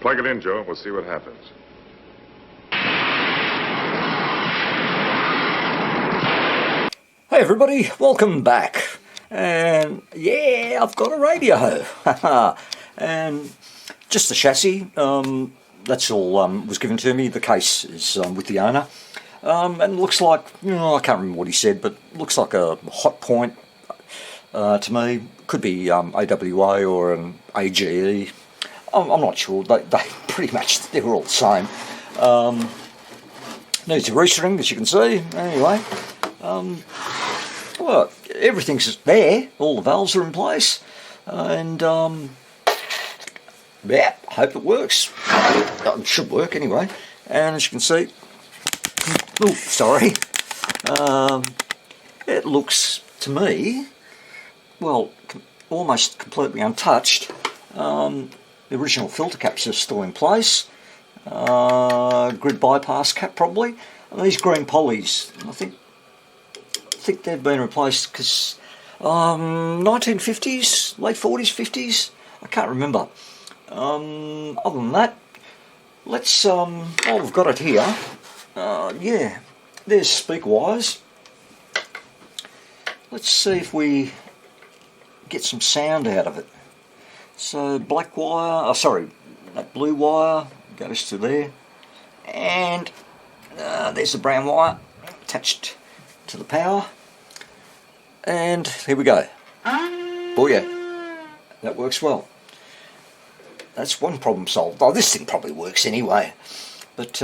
Plug it in, Joe. We'll see what happens. Hey everybody, welcome back. And yeah, I've got a radio. And just the chassis. That's all was given to me. The case is with the owner. And looks like, I can't remember what he said, but looks like a hot point to me. Could be AWA or an AGE. I'm not sure. They pretty much, they're all the same. Needs a restring, as you can see. Anyway, well, everything's there. All the valves are in place. And yeah, hope it works. It should work anyway. And as you can see, oh, sorry. It looks to me, well, almost completely untouched. The original filter caps are still in place. Grid bypass cap probably. And these green polys, I think they've been replaced because 1950s, late 40s, 50s. I can't remember. Other than that, let's while we've got it here. Yeah, there's speaker wires. Let's see if we get some sound out of it. So black wire, that blue wire goes to there, and there's the brown wire attached to the power, and here we go. Oh yeah, that works well. That's one problem solved. Oh, this thing probably works anyway, but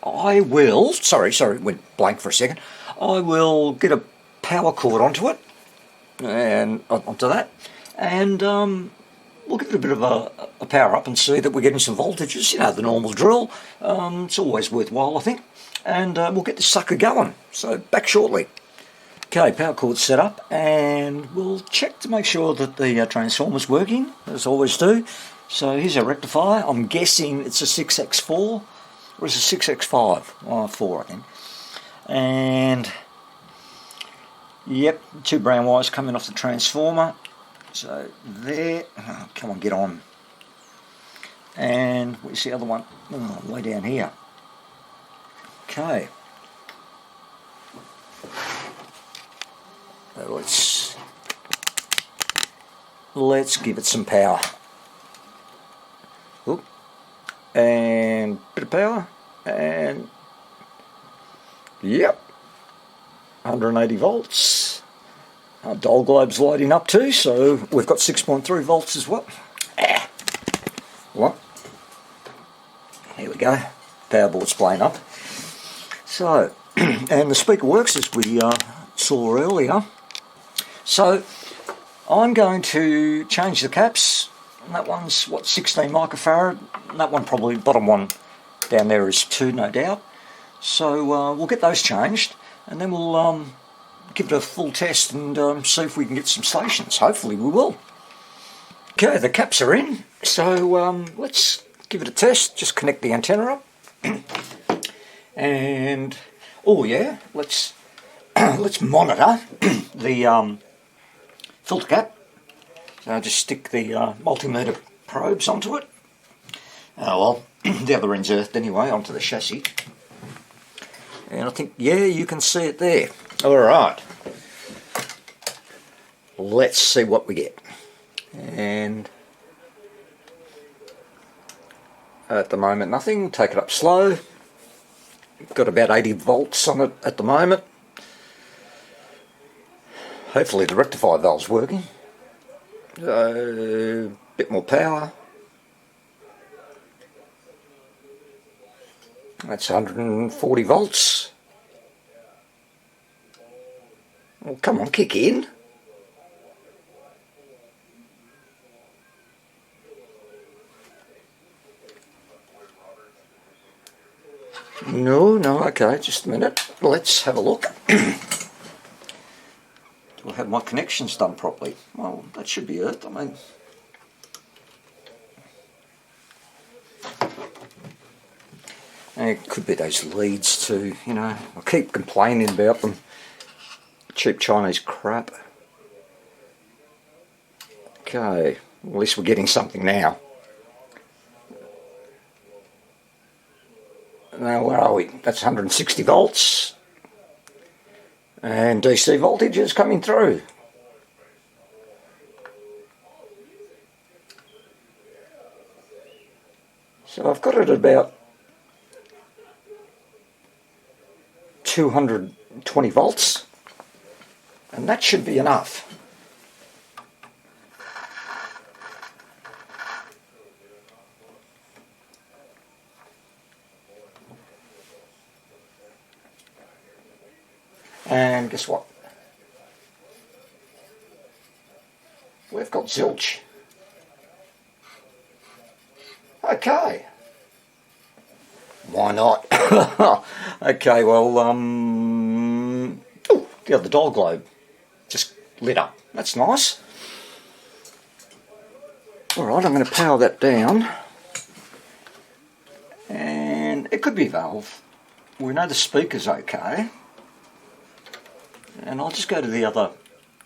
I will, sorry, went blank for a second. I will get a power cord onto it, and onto that, and we'll give it a bit of a power up and see that we're getting some voltages, the normal drill. It's always worthwhile, I think, and we'll get this sucker going. So back shortly. Okay, power cord's set up, and we'll check to make sure that the transformer's working, as always do. So here's our rectifier. I'm guessing it's a 6x4, or is it 6x5? 4, I think. And yep, 2 brown wires coming off the transformer. So there, come on, get on. And where's the other one? Oh, way down here. Okay. So let's give it some power. Oop. And bit of power, and yep, 180 volts. Our dial globe's lighting up too, so we've got 6.3 volts as well. What? Here we go. Power board's playing up. So, and the speaker works as we saw earlier. So, I'm going to change the caps. And that one's, 16 microfarad. And that one probably, bottom one down there is 2, no doubt. So, we'll get those changed. And then we'll give it a full test and see if we can get some stations. Hopefully we will. Okay, the caps are in. So, let's give it a test. Just connect the antenna up. And, oh yeah, let's monitor the filter cap. So just stick the multimeter probes onto it. Oh well, the other end's earthed anyway, onto the chassis. And I think, yeah, you can see it there. Alright. Let's see what we get. And at the moment nothing, take it up slow. Got about 80 volts on it at the moment. Hopefully the rectifier valve's working. Bit more power. That's 140 volts. Well, come on, kick in. No, okay, just a minute. Let's have a look. Do I have my connections done properly? Well, that should be it. I mean, and it could be those leads too, I keep complaining about them. Cheap Chinese crap. Okay, At least we're getting something now. Now, where are we? That's 160 volts. And DC voltage is coming through. So I've got it at about 220 volts. And that should be enough. And guess what? We've got zilch. Okay. Why not? Okay, well, ooh, the other dial globe just lit up. That's nice. Alright, I'm going to power that down. And it could be a valve. We know the speaker's okay. And I'll just go to the other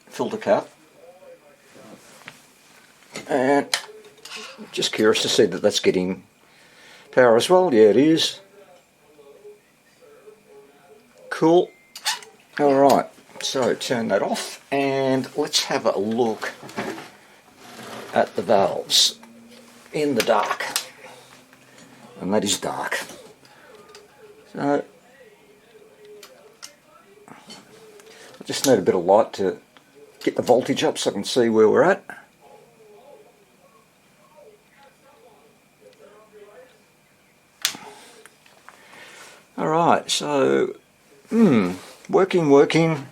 filter cap. And just curious to see that that's getting power as well. Yeah, it is. Cool. Alright, so turn that off and let's have a look at the valves in the dark. And that is dark. So I just need a bit of light to get the voltage up so I can see where we're at. Alright, so working.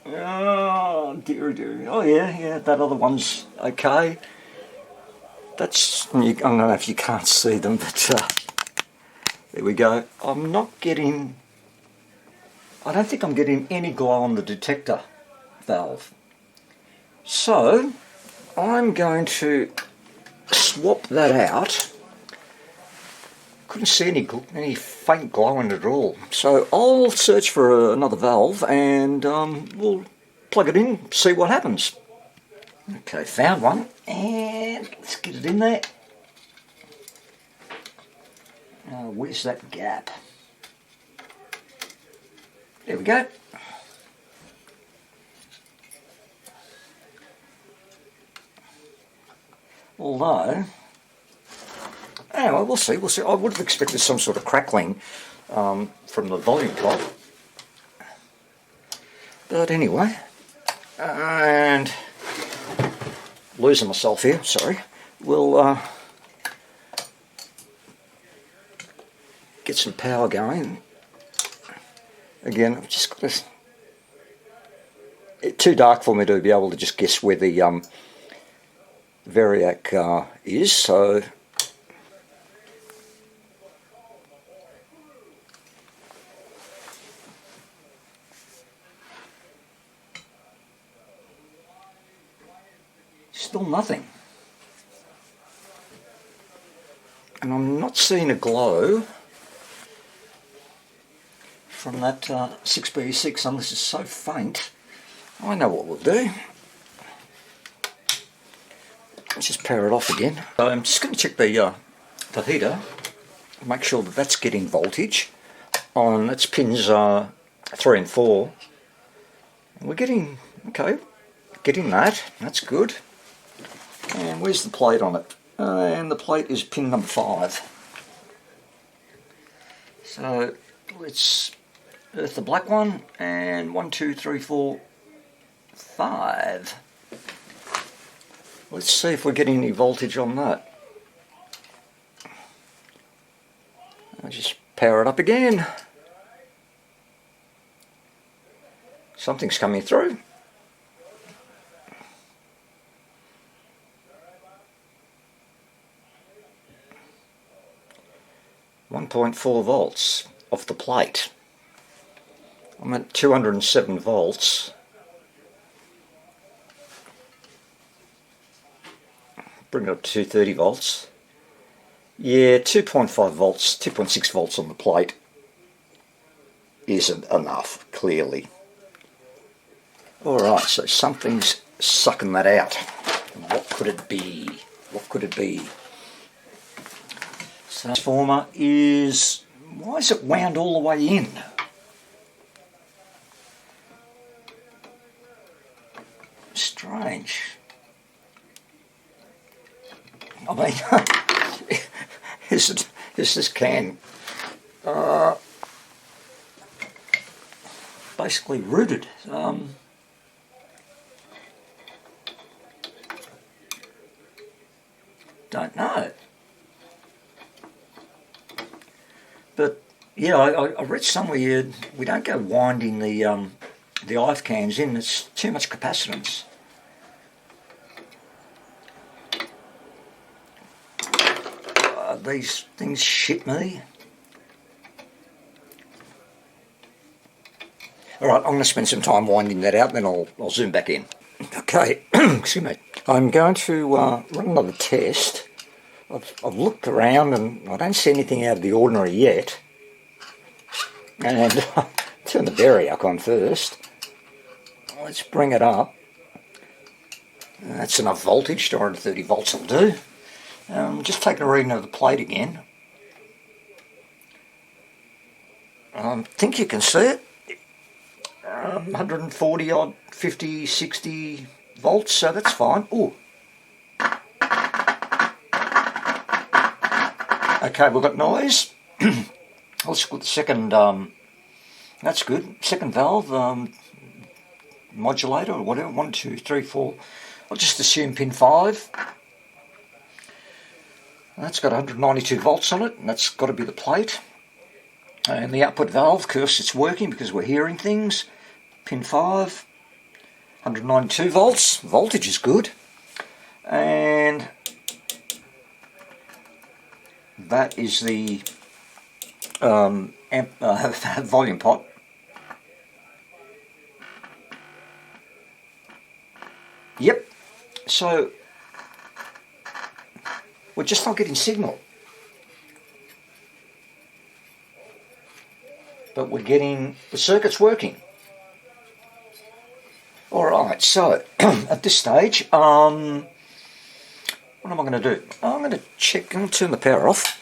Oh dear. Oh yeah, that other one's okay. That's, I don't know if you can't see them, but there we go. I don't think I'm getting any glow on the detector valve. So I'm going to swap that out. Couldn't see any faint glowing at all. So I'll search for another valve and we'll plug it in, see what happens. Okay, found one, and let's get it in there. Where's that gap? There we go. Although, anyway, we'll see. I would have expected some sort of crackling from the volume top. But anyway, and losing myself here, sorry. We'll get some power going. Again, I've just got this. It's too dark for me to be able to just guess where the variac is, so still nothing. And I'm not seeing a glow from that 6B6 unless it's so faint. I know what we'll do. Let's just power it off again. So I'm just going to check the heater, make sure that that's getting voltage on its pins 3 and 4. And we're getting, okay, getting that. That's good. And where's the plate on it? And the plate is pin number 5. So let's earth the black one, and 1, 2, 3, 4, 5. Let's see if we're getting any voltage on that. I'll just power it up again. Something's coming through. .4 volts off the plate. I'm at 207 volts. Bring it up to 230 volts. Yeah, 2.5 volts, 2.6 volts on the plate isn't enough, clearly. Alright, so something's sucking that out. What could it be? What could it be? So transformer is... Why is it wound all the way in? Strange. I mean, is this can basically rooted? Don't know. But yeah, I read somewhere we don't go winding the IF cans in. It's too much capacitance. These things shit me. All right, I'm going to spend some time winding that out, then I'll zoom back in. Okay, excuse me. I'm going to run another test. I've looked around and I don't see anything out of the ordinary yet. And turn the variac on first. Let's bring it up. That's enough voltage, 230 volts will do. Just taking a reading of the plate again. I think you can see it. 140 odd, 50, 60 volts, so that's fine. Ooh. Okay, we've got noise. Let's go with the second, that's good. Second valve, modulator or whatever, 1, 2, 3, 4. I'll just assume pin 5. That's got 192 volts on it, and that's got to be the plate. And the output valve, of course, it's working because we're hearing things. Pin 5, 192 volts. Voltage is good. And that is the volume pot. Yep. So we're just not getting signal. But we're getting the circuit's working. Alright, so at this stage, what am I going to do? I'm going to check, I'm going to turn the power off.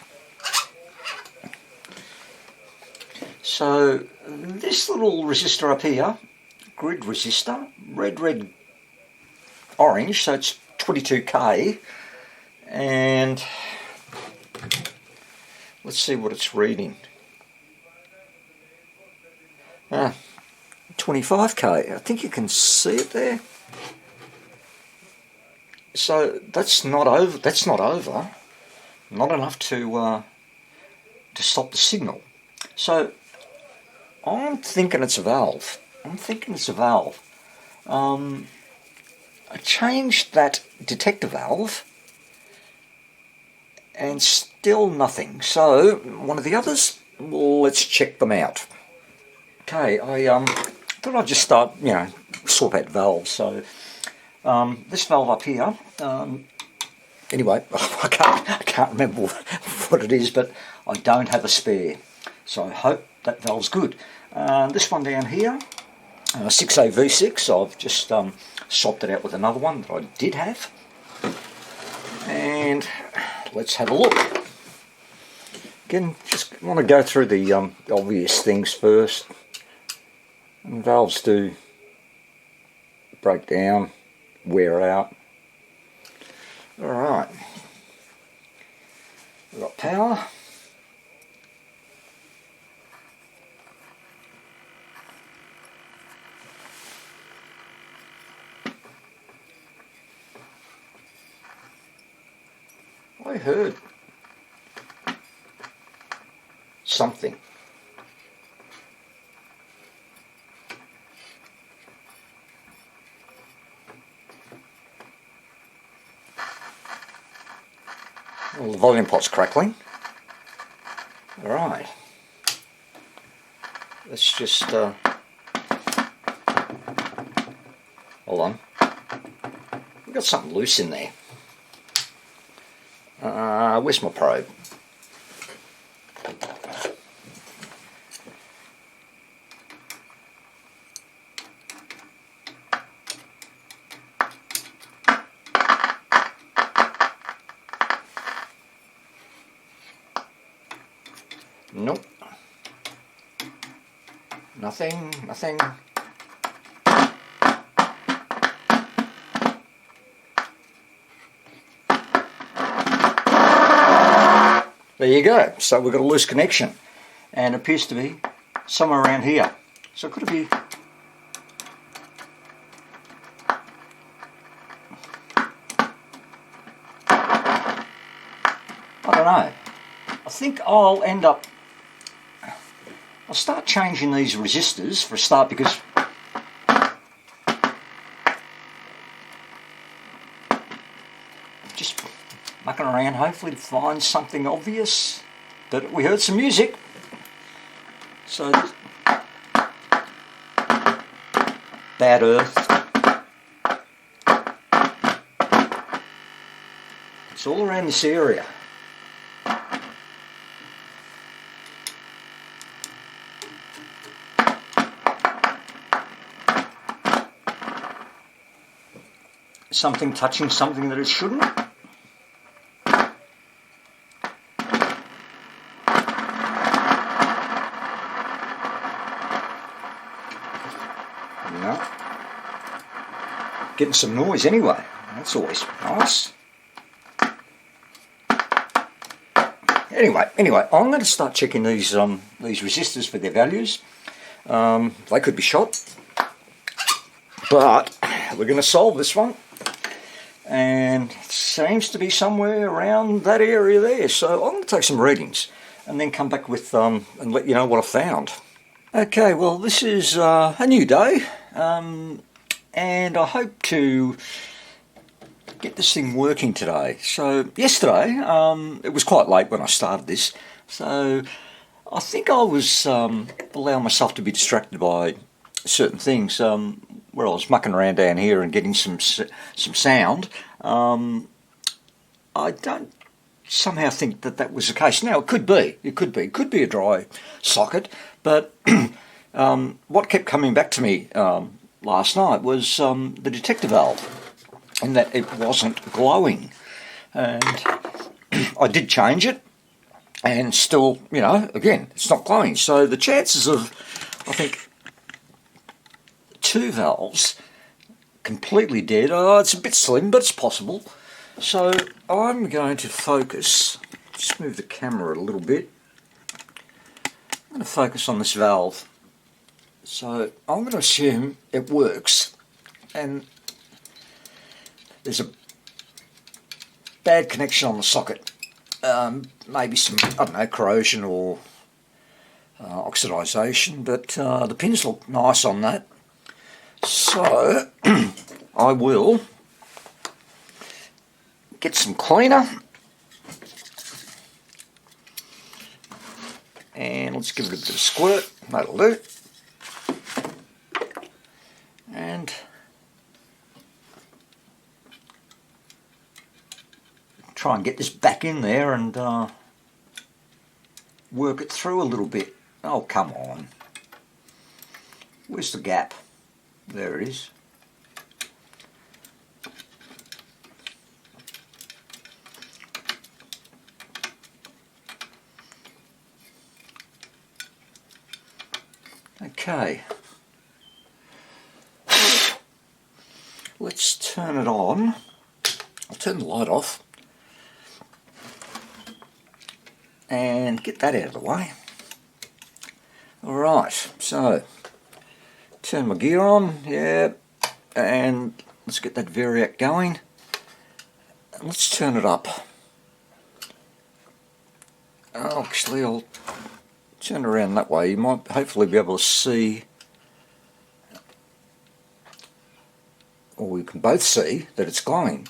So this little resistor up here, grid resistor, red, orange, so it's 22k, and let's see what it's reading. 25k. I think you can see it there. So that's not over. That's not over. Not enough to stop the signal. So I'm thinking it's a valve. I changed that detector valve, and still nothing. So one of the others. Let's check them out. Okay, I thought I'd just start, sort out valves. So this valve up here, anyway, I can't remember what it is, but I don't have a spare. So I hope that valve's good. This one down here, 6A V6, I've just swapped it out with another one that I did have. And let's have a look. Again, just want to go through the obvious things first. And valves do break down, wear out. Alright, we've got power. I heard something. Well, the volume pot's crackling. Alright. Let's just hold on. We've got something loose in there. Where's my probe? Nope. Nothing, nothing. There you go. So we've got a loose connection, and it appears to be somewhere around here. So could it be? I don't know. I think I'll start changing these resistors for a start, because just mucking around, hopefully to find something obvious. But we heard some music, so bad earth. It's all around this area. Something touching something that it shouldn't. No. Getting some noise anyway. That's always nice. Anyway, I'm going to start checking these resistors for their values. They could be shot, but we're going to solve this one, and it seems to be somewhere around that area there. So I'm going to take some readings and then come back with and let you know what I found. Okay, well, this is a new day, and I hope to get this thing working today. So yesterday, it was quite late when I started this, so I think I was allowing myself to be distracted by certain things. Where I was mucking around down here and getting some sound, I don't somehow think that was the case. Now it could be a dry socket, but what kept coming back to me last night was the detector valve, and that it wasn't glowing, and I did change it, and still, again, it's not glowing. So the chances of, I think, 2 valves completely dead, it's a bit slim, but it's possible. So I'm going to focus, just move the camera a little bit. I'm going to focus on this valve. So I'm going to assume it works, and there's a bad connection on the socket. Maybe some, I don't know, corrosion or oxidisation, but the pins look nice on that. So I will get some cleaner, and let's give it a bit of squirt. That'll do. And try and get this back in there and work it through a little bit. Oh, come on. Where's the gap? There it is. Okay. Let's turn it on. I'll turn the light off and get that out of the way. Alright, so turn my gear on, yeah, and let's get that variac going. Let's turn it up. Actually, I'll turn it around that way. You might hopefully be able to see, or we can both see, that it's glowing.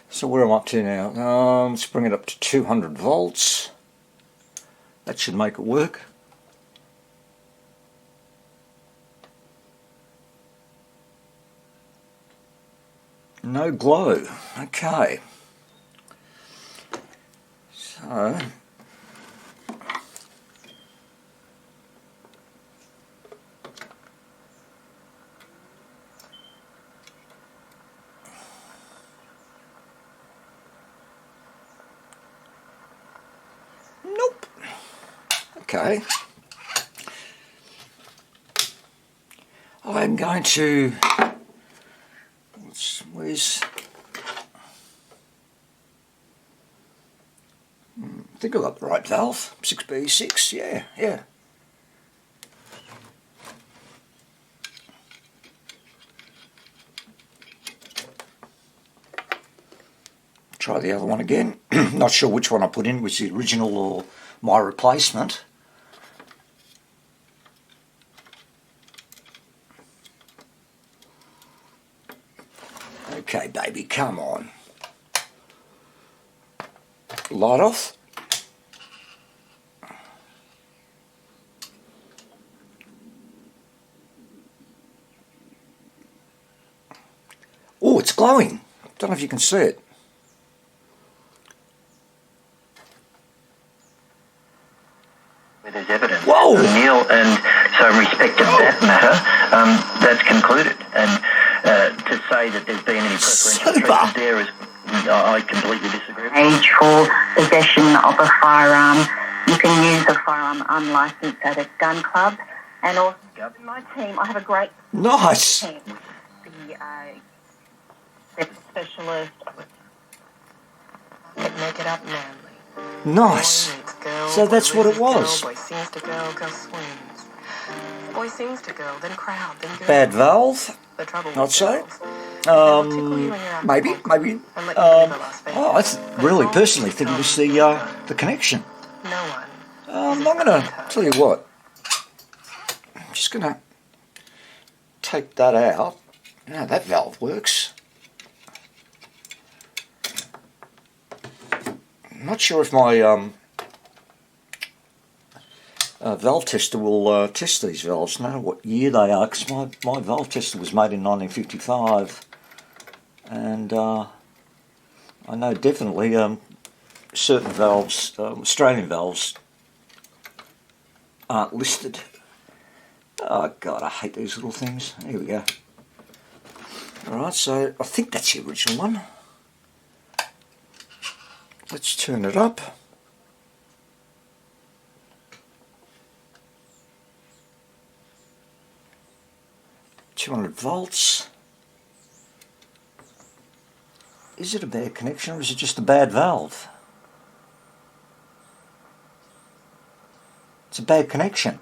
So where am I up to now? Let's bring it up to 200 volts. That should make it work. No glow. Okay. So Okay. I'm going to, where's, I think I've got the right valve, 6B6, yeah. Try the other one again. Not sure which one I put in, was the original or my replacement. Okay, baby, come on. Light off. Oh, it's glowing. Don't know if you can see it. There's evidence. Whoa! Neil, and so in respect of that matter, that's concluded. And to say that there's been any preferential treatment there is, I completely disagree. Age for possession of a firearm. You can use a firearm unlicensed at a gun club. And also in my team, I have a great Nice. team. The specialist. Make it up manly. Nice. Boy meets girl, So that's boy what it loses girl, was. Boy sings to girl, girl swings. Boy sings to girl, then crowd, then girl. Bad valve, The trouble I'd with say. girls. They'll tickle you when you're out Maybe. and really I really personally think it was the connection. No one. I'm going to tell you what. I'm just going to take that out. Now that valve works. I'm not sure if my valve tester will test these valves. I don't know what year they are, because my valve tester was made in 1955, and I know definitely certain valves, Australian valves, aren't listed. Oh God, I hate these little things. Here we go. Alright, so I think that's the original one. Let's turn it up. $200 volts. Is it a bad connection or is it just a bad valve? It's a bad connection.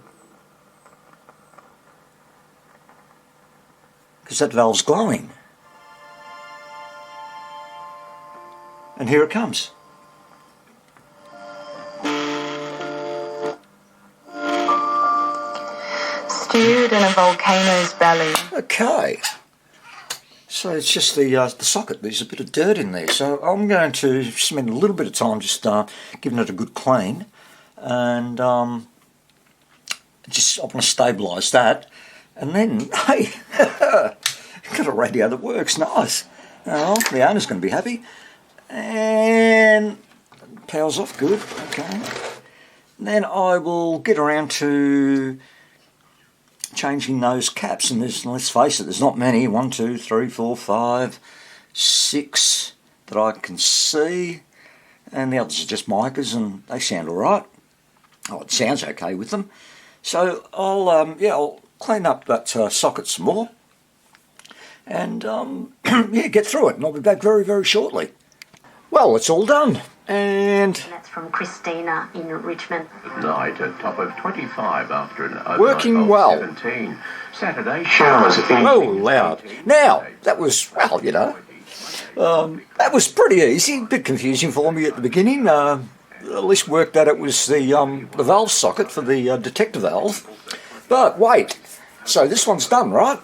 Because that valve's glowing. And here it comes. Stewed in a volcano's belly. Okay. So it's just the socket. There's a bit of dirt in there. So I'm going to spend a little bit of time just giving it a good clean. And just I want to stabilise that. And then, hey, got a radio that works. Nice. Well, the owner's going to be happy. And power's off. Good. Okay. Then I will get around to changing those caps, and there's, let's face it, there's not many. 1, 2, 3, 4, 5, 6 that I can see, and the others are just micas, and they sound all right. Oh, it sounds okay with them. So I'll clean up that socket some more, and get through it, and I'll be back very, very shortly. Well, it's all done, and that's from Christina in Richmond. Night at top of 25 after an working overnight well. of 17. Saturday showers. Oh, loud. Now, that was, well, that was pretty easy. A bit confusing for me at the beginning. At least worked out it was the valve socket for the detector valve. But wait, so this one's done, right?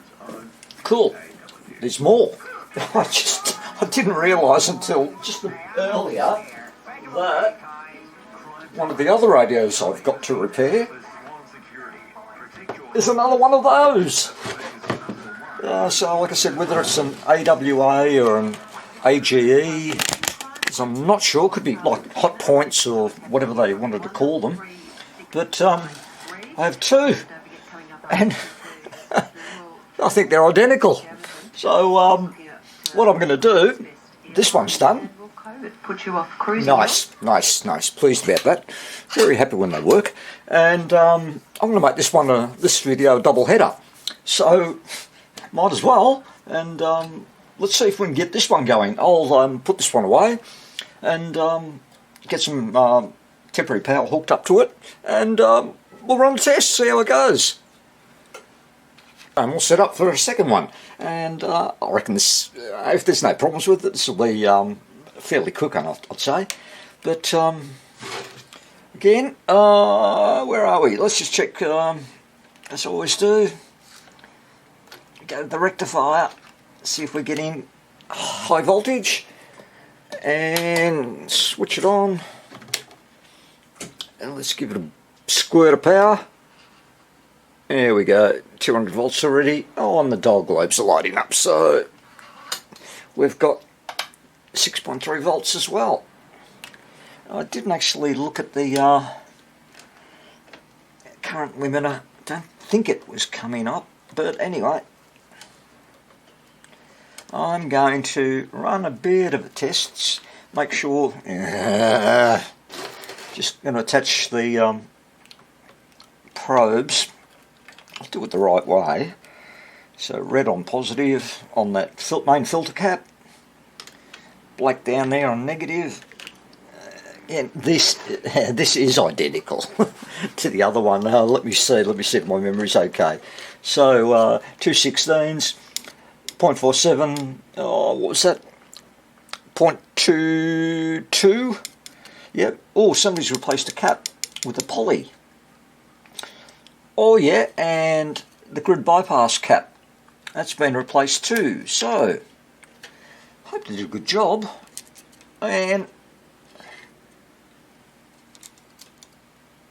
Cool. There's more. I didn't realise until just earlier that one of the other radios I've got to repair is another one of those. So like I said, whether it's an AWA or an AGE, because I'm not sure, could be like hot points or whatever they wanted to call them, but I have two, and I think they're identical. So what I'm going to do, this one's done, It put you off cruising. Nice. Pleased about that. Very happy when they work. And I'm going to make this video a double header. So might as well. And let's see if we can get this one going. I'll put this one away and get some temporary power hooked up to it, and we'll run a test, see how it goes. And we'll set up for a second one, and I reckon this, if there's no problems with it, this will be fairly quick, I'd say. But again, where are we? Let's just check, as I always do. Go to the rectifier, see if we're getting high voltage, and switch it on. And let's give it a squirt of power. There we go, 200 volts already. Oh, and the dial globes are lighting up, so we've got 6.3 volts as well. I didn't actually look at the current limiter. Don't think it was coming up, but anyway, I'm going to run a bit of a test, make sure. Just going to attach the probes. I'll do it the right way. So red on positive on that main filter cap, black down there on negative. And this is identical to the other one. Let me see if my memory's okay. So 216s, 0.47. Oh, what was that? 0.22. Yep. Oh, somebody's replaced a cap with a poly. Oh yeah, and the grid bypass cap, that's been replaced too. So, hope they did a good job. And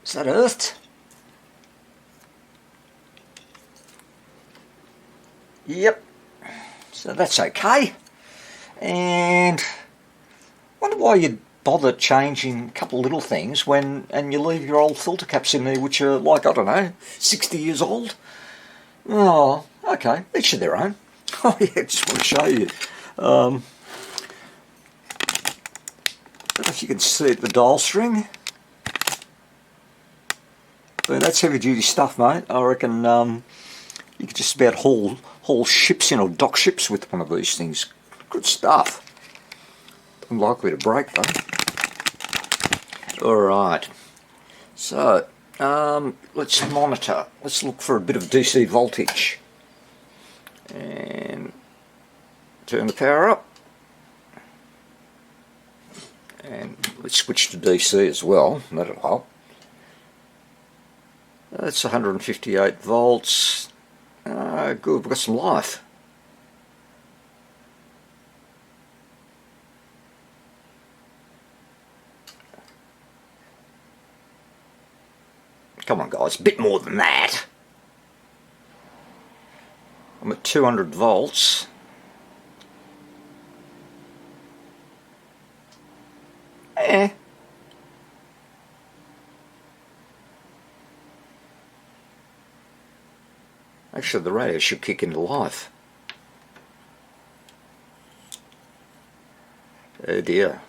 is that earthed? Yep. So that's okay. And wonder why you'd bother changing a couple of little things and you leave your old filter caps in there, which are like, I don't know, 60 years old. Oh, okay, each of their own. Oh yeah, just want to show you. I don't know if you can see it, the dial string. But that's heavy duty stuff, mate. I reckon you could just about haul ships in, or dock ships with one of these things. Good stuff. Unlikely to break though. Alright, so let's monitor. Let's look for a bit of DC voltage. And turn the power up. And let's switch to DC as well, that'll help. That's 158 volts. Good, we've got some life. Come on guys, a bit more than that. I'm at 200 volts. Actually, the radio should kick into life. Oh dear.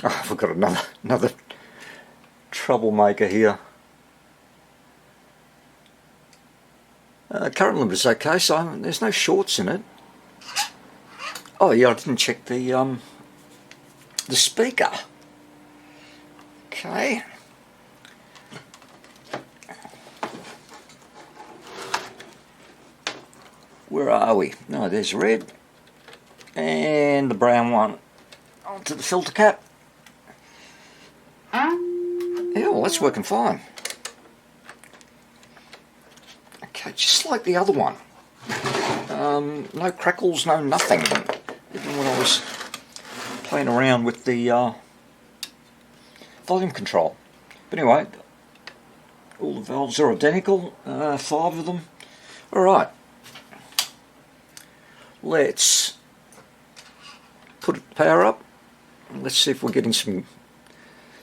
Oh, we've got another troublemaker here. Current limit is okay, so there's no shorts in it. Oh yeah, I didn't check the speaker. Okay. Where are we? No, there's red. And the brown one onto the filter cap. Yeah, well, that's working fine. Okay, just like the other one. No crackles, no nothing. Even when I was playing around with the volume control. But anyway, all the valves are identical, 5 of them. Alright. Let's put the power up. Let's see if we're getting some,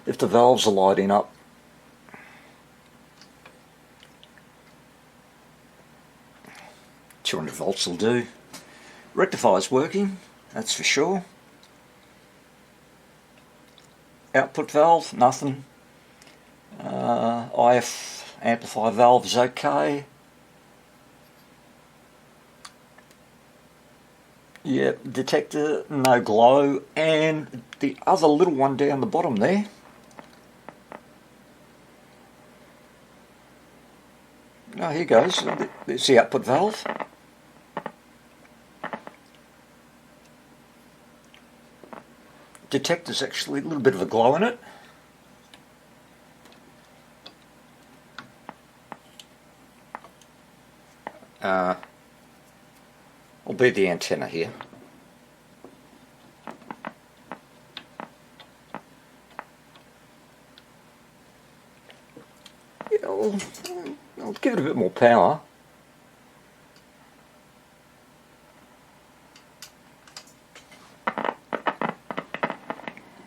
if the valves are lighting up. .200 volts will do. Rectifier's working, that's for sure. Output valve, nothing. IF amplifier valve is okay. Yep, detector, no glow, and the other little one down the bottom there. Oh, here goes. There's the output valve. Detector's actually a little bit of a glow in it. Will be the antenna here. Yeah, I'll give it a bit more power.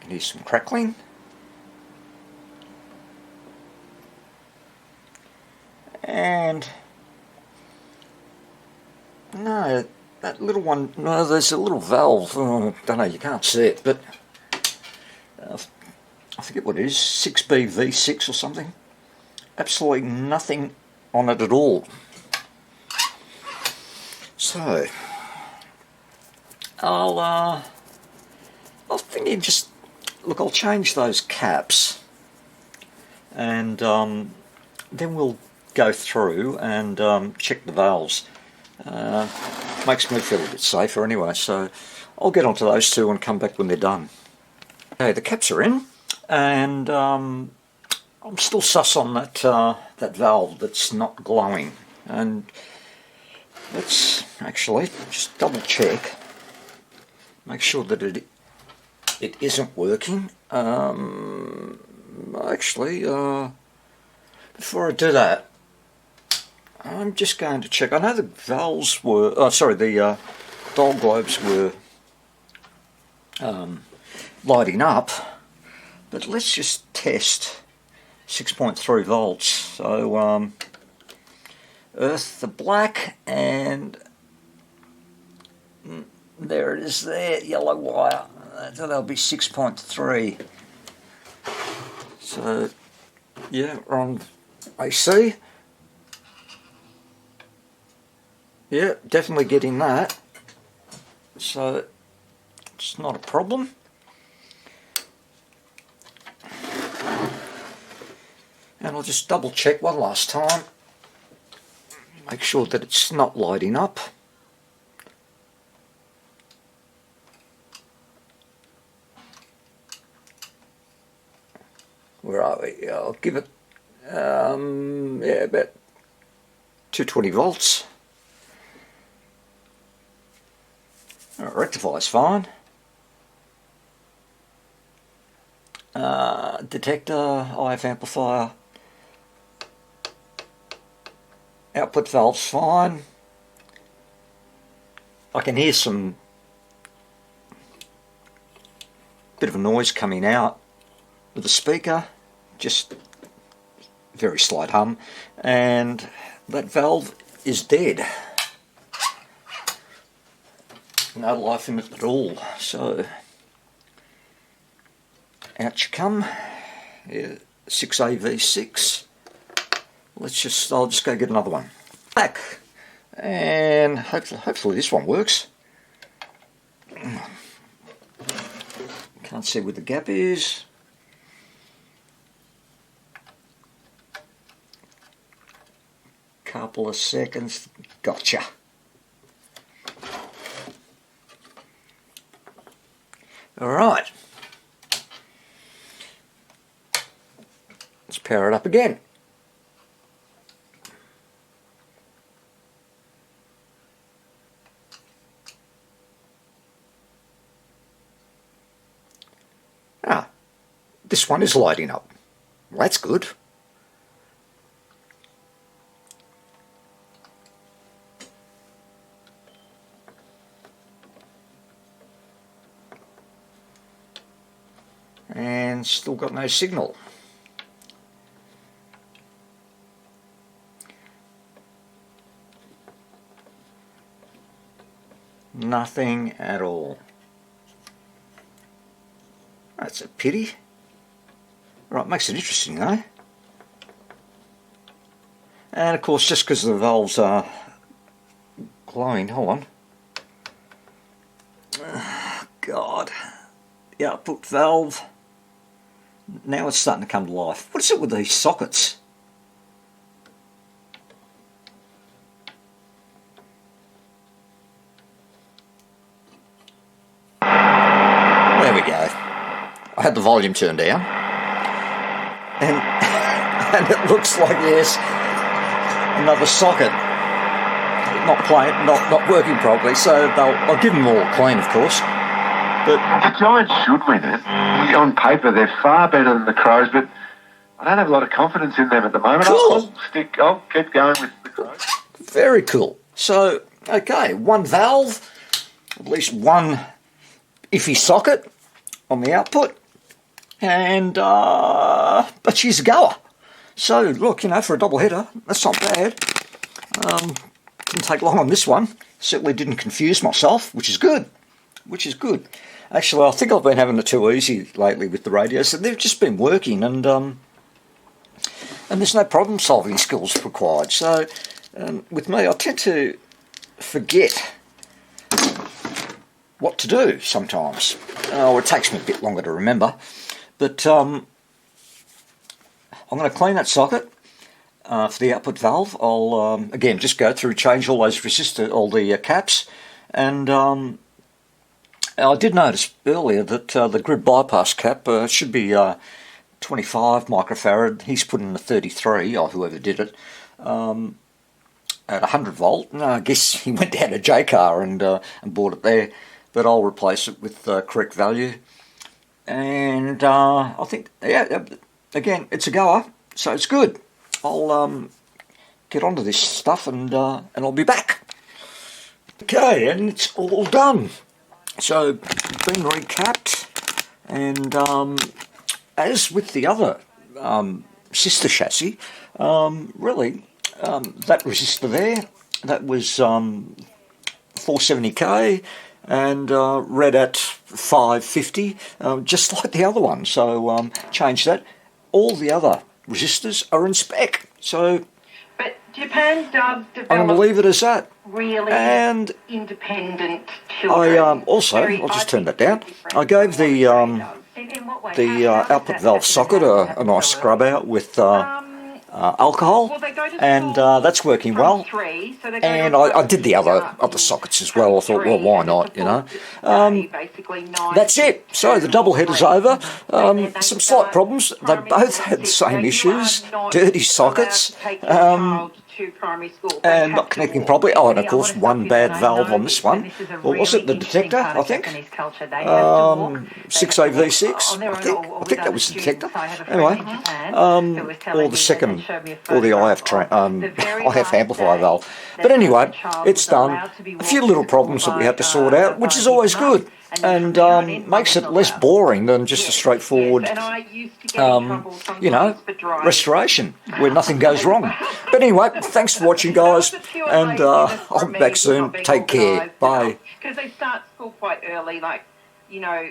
Here's some crackling. And no, that little one, no, there's a little valve. Oh, I don't know, you can't see it, but I forget what it is, 6BV6 or something. Absolutely nothing on it at all. So I'll think just look. I'll change those caps, and then we'll go through and check the valves. Makes me feel a bit safer anyway, so I'll get onto those two and come back when they're done. Okay, the caps are in, and I'm still sus on that that valve that's not glowing, and let's actually just double check, make sure that it isn't working. Actually, before I do that, I'm just going to check. I know the valves were, the dial globes were lighting up, but let's just test 6.3 volts. So earth the black, and there it is there, yellow wire. So that'll be 6.3. So yeah, we're on AC. Yeah, definitely getting that. So it's not a problem. And I'll just double check one last time. Make sure that it's not lighting up. Where are we? I'll give it about 220 volts. Rectifier's fine. Detector, IF amplifier, output valve's fine. I can hear some bit of a noise coming out with the speaker, just very slight hum, and that valve is dead. No life in it at all. So out you come. Yeah, 6AV6. I'll just go get another one. Back, and hopefully this one works. Can't see where the gap is. Couple of seconds. Gotcha. All right. Let's power it up again. Ah, this one is lighting up. Well, that's good. And still got no signal. Nothing at all. That's a pity. Right, makes it interesting though. And of course, just because the valves are glowing, hold on. Oh, God. The output valve. Now it's starting to come to life. What is it with these sockets? There we go. I had the volume turned down. And, and it looks like, yes, another socket not working properly, so I'll give them all clean, of course. But The Giants should win it. On paper, they're far better than the Crows, but I don't have a lot of confidence in them at the moment. Cool. I'll keep going with the Crows. very cool. So, okay, one valve, at least one iffy socket on the output, and but she's a goer. So look, you know, for a double header, that's not bad. Didn't take long on this one. Certainly didn't confuse myself, which is good. Which is good. Actually, I think I've been having it too easy lately with the radios. They've just been working, and there's no problem-solving skills required. So with me, I tend to forget what to do sometimes. Or it takes me a bit longer to remember. But I'm going to clean that socket for the output valve. I'll again just go through, change all those all the caps, and I did notice earlier that the grid bypass cap should be 25 microfarad. He's put in a 33, or whoever did it, at 100 volt. And I guess he went down to J-Car and bought it there. But I'll replace it with the correct value. And I think, yeah, again, it's a goer, so it's good. I'll get onto this stuff and I'll be back. Okay, and it's all done. So, been recapped, and as with the other sister chassis, really, that resistor there, that was 470k, and read at 550, just like the other one. So, change that. All the other resistors are in spec. So, but Japan does develop I'm going to leave it as that. really And independent I children. also, I'll just turn that down. I gave the output valve socket a nice scrub out with alcohol, and that's working well. And I did the other sockets as well. I thought, well, why not, you know. That's it. So the double header's over. Some slight problems. They both had the same issues. Dirty sockets. And not connecting properly. Oh, and of course, one bad valve on this one. Or was it the detector, I think? 6AV6, I think that was the detector. Anyway, or the second, or the IF amplifier valve. But anyway, it's done. A few little problems that we had to sort out, which is always good. And makes it less boring than just a straightforward, you know, restoration where nothing goes wrong. But anyway, thanks for watching, guys, and I'll be back soon. Take care. Bye. Because they start school quite early, like, you know...